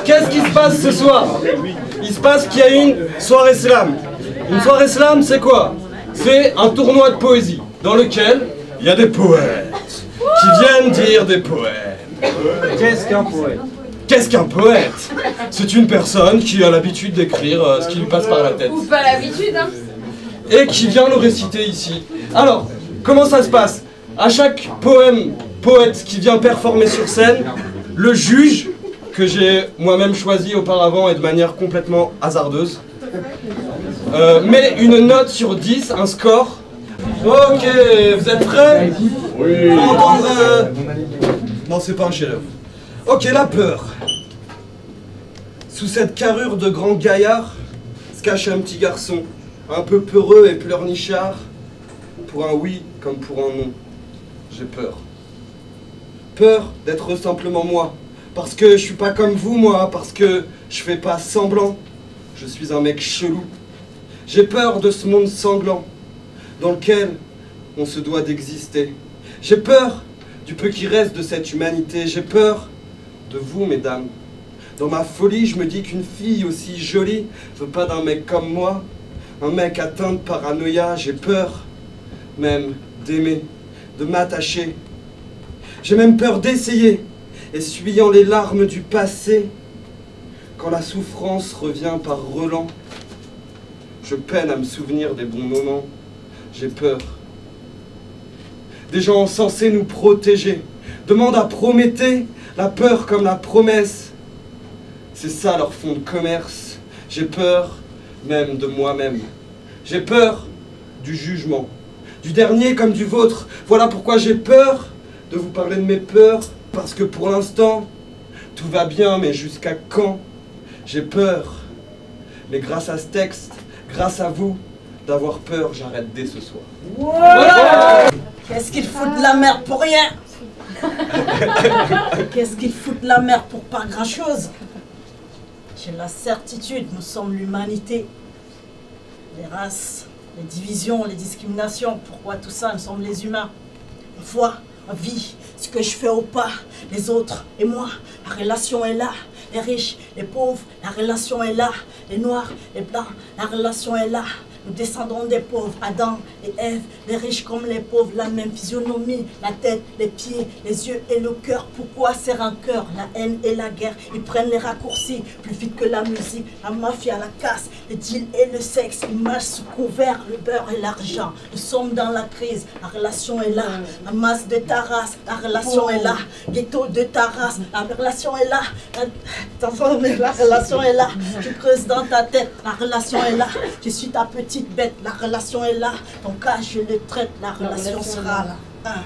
qu'est-ce qui se passe ce soir? Il se passe qu'il y a une soirée slam. Une soirée slam, c'est quoi? C'est un tournoi de poésie dans lequel il y a des poètes qui viennent dire des poèmes. Qu'est-ce qu'un poète? Qu'est-ce qu'un poète? C'est une personne qui a l'habitude d'écrire ce qui lui passe par la tête. Ou pas l'habitude, hein. Et qui vient le réciter ici. Alors, comment ça se passe? À chaque poète qui vient performer sur scène, le juge, que j'ai moi-même choisi auparavant et de manière complètement hasardeuse, met une note sur 10, un score. Ok, vous êtes prêts? Oui. Non, c'est pas un chef-d'œuvre. Ok, la peur. Sous cette carrure de grand gaillard se cache un petit garçon, un peu peureux et pleurnichard. Pour un oui comme pour un non, j'ai peur. Peur d'être simplement moi. Parce que je suis pas comme vous, moi. Parce que je fais pas semblant. Je suis un mec chelou. J'ai peur de ce monde sanglant dans lequel on se doit d'exister. J'ai peur du peu qui reste de cette humanité. J'ai peur de vous, mesdames. Dans ma folie, je me dis qu'une fille aussi jolie veut pas d'un mec comme moi. Un mec atteint de paranoïa. J'ai peur même d'aimer, de m'attacher. J'ai même peur d'essayer, essuyant les larmes du passé. Quand la souffrance revient par relents, je peine à me souvenir des bons moments. J'ai peur. Des gens censés nous protéger demandent à Prométhée la peur comme la promesse. C'est ça leur fond de commerce. J'ai peur même de moi-même. J'ai peur du jugement, du dernier comme du vôtre. Voilà pourquoi j'ai peur de vous parler de mes peurs, parce que pour l'instant, tout va bien, mais jusqu'à quand? J'ai peur. Mais grâce à ce texte, grâce à vous, d'avoir peur, j'arrête dès ce soir. Ouais. Qu'est-ce qu'il fout de la merde pour rien? Qu'est-ce qu'il fout de la merde pour pas grand-chose? J'ai la certitude, nous sommes l'humanité. Les races, les divisions, les discriminations, pourquoi tout ça? Nous sommes les humains. On voit, on vit, ce que je fais ou pas, les autres et moi, la relation est là. Les riches, les pauvres, la relation est là. Les noirs, les blancs, la relation est là. Nous descendons des pauvres, Adam et Ève, les riches comme les pauvres, la même physionomie, la tête, les pieds, les yeux et le cœur. Pourquoi c'est un cœur? La haine et la guerre, ils prennent les raccourcis plus vite que la musique, la mafia, la casse, le deal et le sexe, image sous couvert, le beurre et l'argent. Nous sommes dans la crise, la relation est là. La masse de ta race, la relation est là. Ghetto de ta race, la relation est là. Attention, la relation est là. Tu creuses dans ta tête, la relation est là. Je suis ta petite bête, la relation est là. Ton cas, je le traite, la relation sera là. Hein.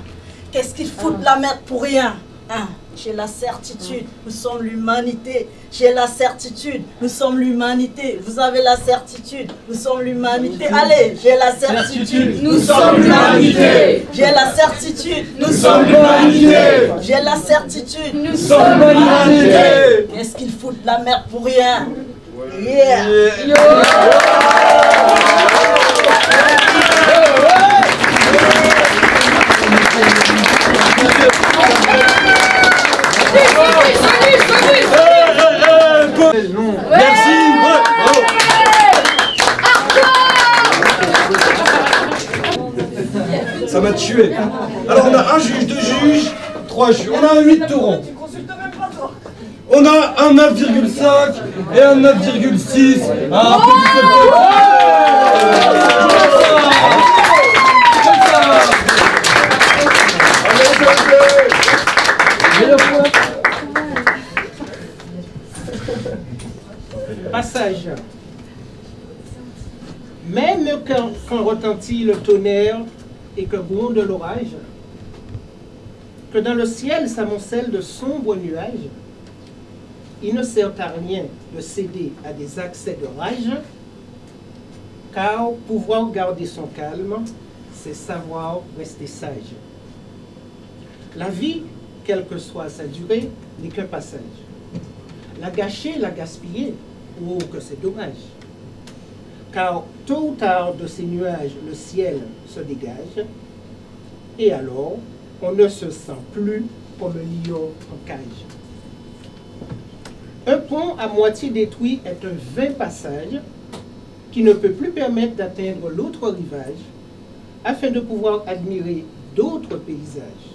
Qu'est-ce qu'il fout de la merde pour rien? Hein. J'ai la certitude, nous sommes l'humanité. J'ai la certitude, nous sommes l'humanité. Vous avez la certitude, nous sommes l'humanité. Allez, j'ai la certitude, nous sommes l'humanité. J'ai la certitude, nous sommes l'humanité. J'ai la certitude, nous sommes l'humanité. Qu'est-ce qu'il fout de la merde pour rien? Yeah. Merci. Ça m'a tué. Alors on a un juge, deux juges, trois juges. On a un 8 tourants. On a un 9,5 et un 9,6. Passage. Même quand retentit le tonnerre et que gronde l'orage, que dans le ciel s'amoncellent de sombres nuages, il ne sert à rien de céder à des accès de rage, car pouvoir garder son calme, c'est savoir rester sage. La vie, quelle que soit sa durée, n'est qu'un passage. La gâcher, la gaspiller, oh que c'est dommage. Car tôt ou tard de ces nuages, le ciel se dégage, et alors on ne se sent plus comme un lion en cage. Un pont à moitié détruit est un vain passage qui ne peut plus permettre d'atteindre l'autre rivage afin de pouvoir admirer d'autres paysages,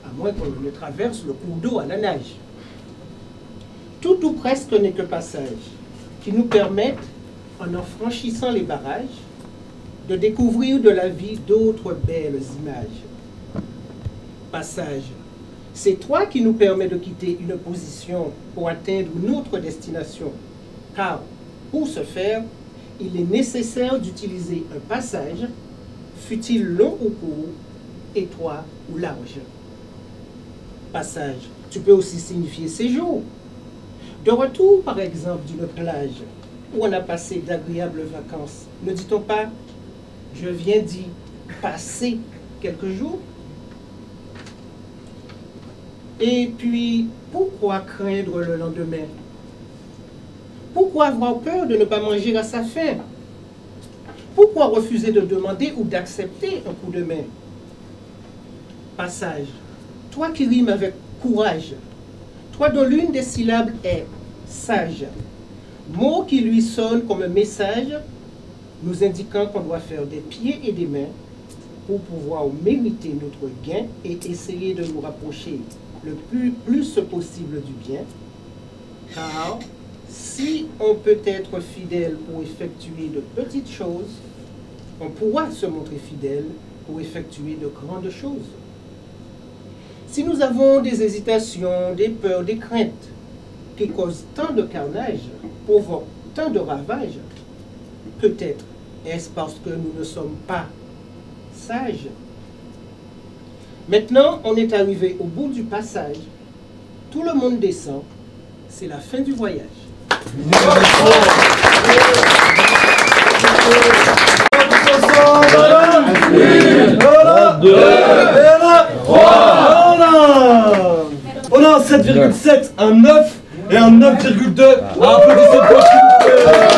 à moins qu'on ne traverse le cours d'eau à la nage. Tout ou presque n'est que passage qui nous permettent, en franchissant les barrages, de découvrir de la vie d'autres belles images. Passage, c'est toi qui nous permet de quitter une position pour atteindre une autre destination, car pour ce faire, il est nécessaire d'utiliser un passage, fût-il long ou court, étroit ou large. Passage, tu peux aussi signifier séjour. De retour, par exemple, d'une plage où on a passé d'agréables vacances, ne dit-on pas « je viens d'y passer quelques jours » ? Et puis, pourquoi craindre le lendemain? Pourquoi avoir peur de ne pas manger à sa faim? Pourquoi refuser de demander ou d'accepter un coup de main? Passage, toi qui rimes avec courage, toi dont l'une des syllabes est sage, mot qui lui sonne comme un message, nous indiquant qu'on doit faire des pieds et des mains pour pouvoir mériter notre gain et essayer de nous rapprocher le plus possible du bien, car si on peut être fidèle pour effectuer de petites choses, on pourra se montrer fidèle pour effectuer de grandes choses. Si nous avons des hésitations, des peurs, des craintes qui causent tant de carnage, provoquent tant de ravages, peut-être est-ce parce que nous ne sommes pas sages. Maintenant, on est arrivé au bout du passage. Tout le monde descend. C'est la fin du voyage. On a un 7,7, un 9 et un 9,2. Applaudissez-moi, s'il vous plaît.